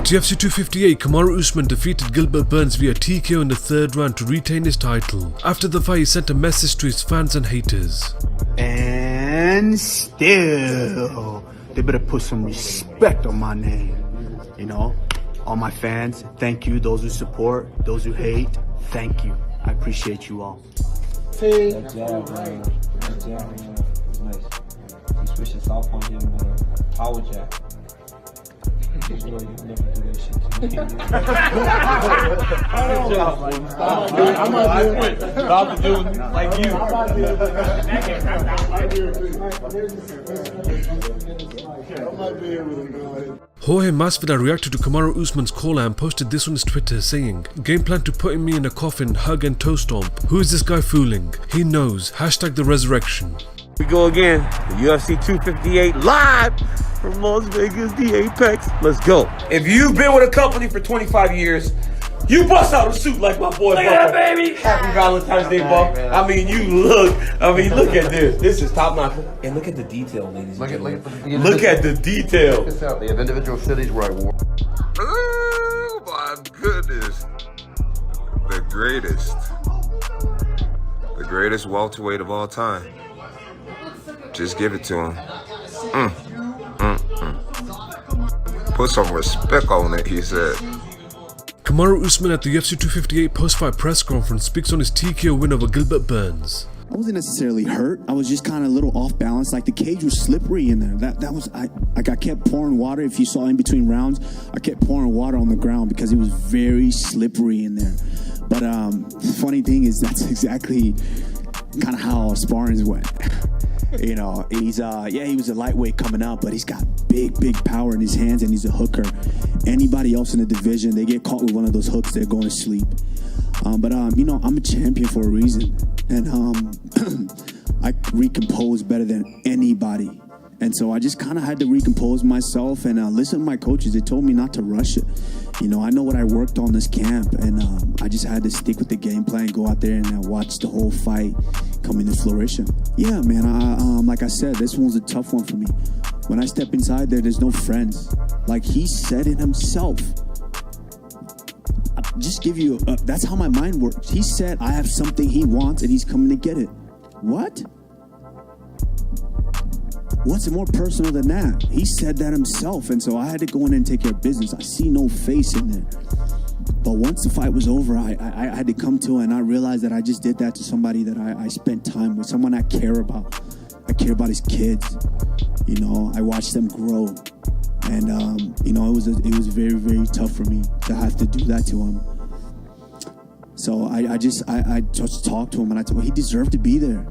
At UFC 258, Kamaru Usman defeated Gilbert Burns via TKO in the third round to retain his title. After the fight, he sent a message to his fans and haters. And still, they better put some respect on my name. You know, all my fans, thank you. Those who support, those who hate, thank you. I appreciate you all. That jab, man. That jab, man. It's nice. He switched his south on him with a power jab. You never do that shit to me. About to do like you. Jorge Masvidal reacted to Kamaru Usman's caller and posted this on his Twitter saying, "Game plan to putting me in a coffin, hug and toe stomp. Who is this guy fooling? He knows. # the resurrection." We go again. The UFC 258 live from Las Vegas, the Apex. Let's go. If you've been with a company for 25 years, you bust out a suit like my boy. Look at that, baby. Happy Valentine's Day, Buck. I mean, look at this. This is top notch. And look at the detail, ladies and gentlemen. Look at the detail. They have individual cities where I wore. Oh my goodness. The greatest welterweight of all time. Just give it to him. Put some respect on it, he said. Kamaru Usman at the UFC 258 post-fight press conference speaks on his TKO win over Gilbert Burns. I wasn't necessarily hurt. I was just kind of a little off balance. Like the cage was slippery in there. That was I kept pouring water. If you saw in between rounds, I kept pouring water on the ground because it was very slippery in there. But the funny thing is that's exactly kind of how our sparrings went. You know, he's he was a lightweight coming up, but he's got big power in his hands, and he's a hooker. Anybody else in the division, they get caught with one of those hooks, they're going to sleep. You know, I'm a champion for a reason, and I recompose better than anybody. And so I just kind of had to recompose myself and listen to my coaches. They told me not to rush it. You know, I know what I worked on this camp, and I just had to stick with the game plan, go out there and watch the whole fight come into fruition. Yeah, man, like I said, this one was a tough one for me. When I step inside there's no friends. Like he said it himself. I'll just give you, that's how my mind works. He said I have something he wants and he's coming to get it. What? What's more personal than that? He said that himself, and so I had to go in and take care of business. I see no face in there. But once the fight was over, I had to come to it, and I realized that I just did that to somebody that I spent time with, someone I care about. I care about his kids. You know, I watched them grow. And, you know, it was very, very tough for me to have to do that to him. So I just talked to him, and I told him he deserved to be there.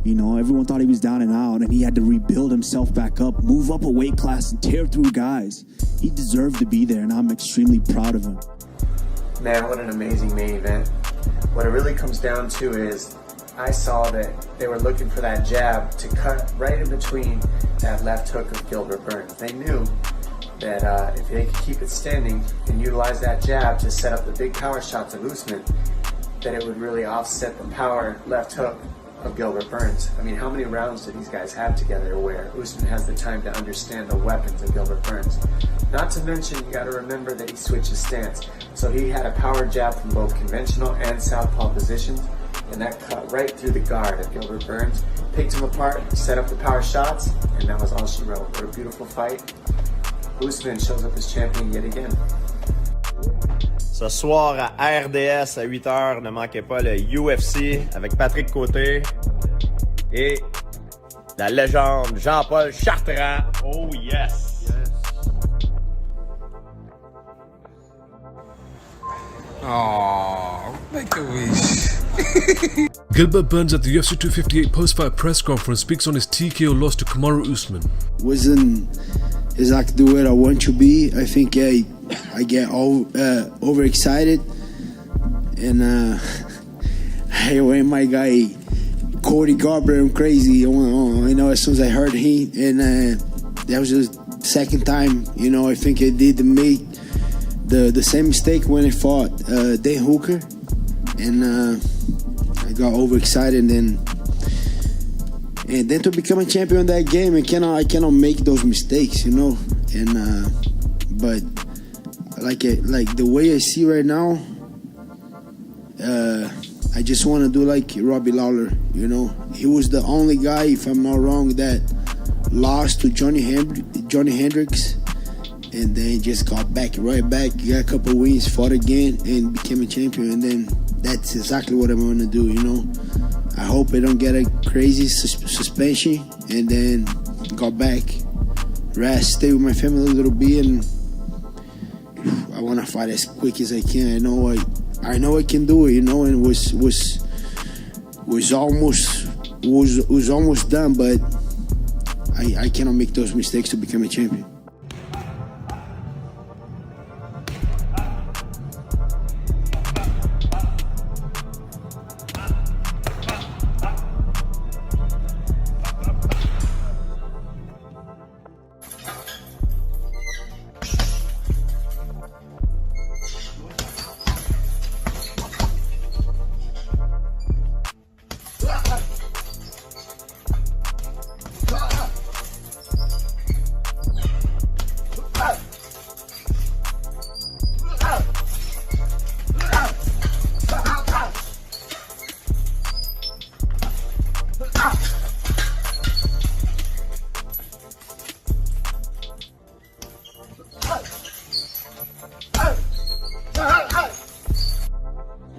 You know, everyone thought he was down and out, and he had to rebuild himself back up, move up a weight class, and tear through guys. He deserved to be there, and I'm extremely proud of him. Man, what an amazing main event. What it really comes down to is I saw that they were looking for that jab to cut right in between that left hook of Gilbert Burns. They knew that if they could keep it standing and utilize that jab to set up the big power shots of Usman, that it would really offset the power left hook of Gilbert Burns. I mean, how many rounds do these guys have together where Usman has the time to understand the weapons of Gilbert Burns? Not to mention, you got to remember that he switched his stance. So he had a power jab from both conventional and southpaw positions, and that cut right through the guard of Gilbert Burns, picked him apart, set up the power shots, and that was all she wrote. What a beautiful fight. Usman shows up as champion yet again. Ce soir à RDS à 8h, ne manquez pas le UFC avec Patrick Cote et la légende Jean-Paul Chartrand. Oh yes! Oh, make a wish. Gilbert Burns at the UFC 258 post-fight press conference speaks on his TKO loss to Kamaru Usman. Wasn't exactly where I want to be. I think I get overexcited, and I went my guy Cody Garbrandt. I'm crazy. You know, as soon as I heard him, and that was the second time. You know, I think I did make the same mistake when I fought Dan Hooker, and I got overexcited, and then to become a champion in that game, I cannot make those mistakes, you know. And but like the way I see right now, I just want to do like Robbie Lawler. You know, he was the only guy, if I'm not wrong, that lost to Johnny Hendricks, and then just got right back, got a couple wins, fought again, and became a champion. And then that's exactly what I'm going to do. You know, I hope I don't get a crazy suspension, and then got back, rest, stay with my family a little bit, and I want to fight as quick as I can. I know I can do it, you know, and was almost done, but I cannot make those mistakes to become a champion.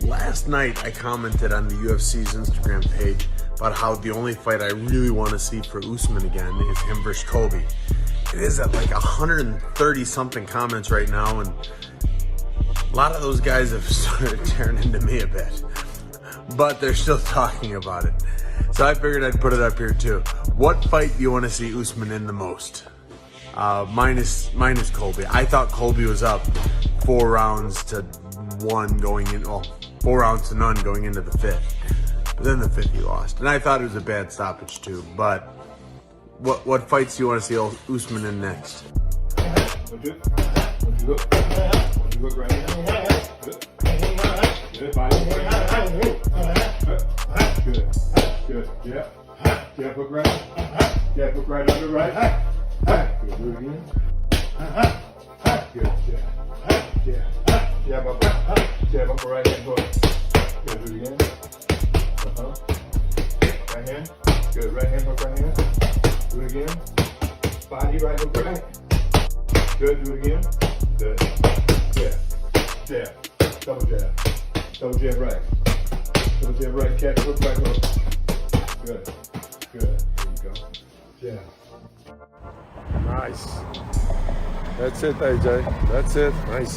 Last night I commented on the UFC's Instagram page about how the only fight I really want to see for Usman again is him versus Colby. It is at like 130 something comments right now, and a lot of those guys have started tearing into me a bit, but they're still talking about it. So I figured I'd put it up here too. What fight do you want to see Usman in the most? Minus Colby. I thought Colby was up 4 rounds to 1 going in, 4 rounds to none going into the 5th. But then the 5th he lost. And I thought it was a bad stoppage too. But what fights do you want to see Usman in next? Good. Right here. Good. Good. Good. Yeah. Yeah, hook right. Yeah, hook right under right. Good. Do it again. Good. Yeah. Yeah, buckle. Yeah, buckle right hand hook. Good. Do it again. Right hand. Good. Right hand hook right hand. Do it again. Body right hook right. Good. Do it again. Good. Yeah. Jab. Double jab. Double jab right. Double jab right. Catch hook right hook. Good. Good. There you go. Yeah. Nice. That's it, AJ. That's it. Nice.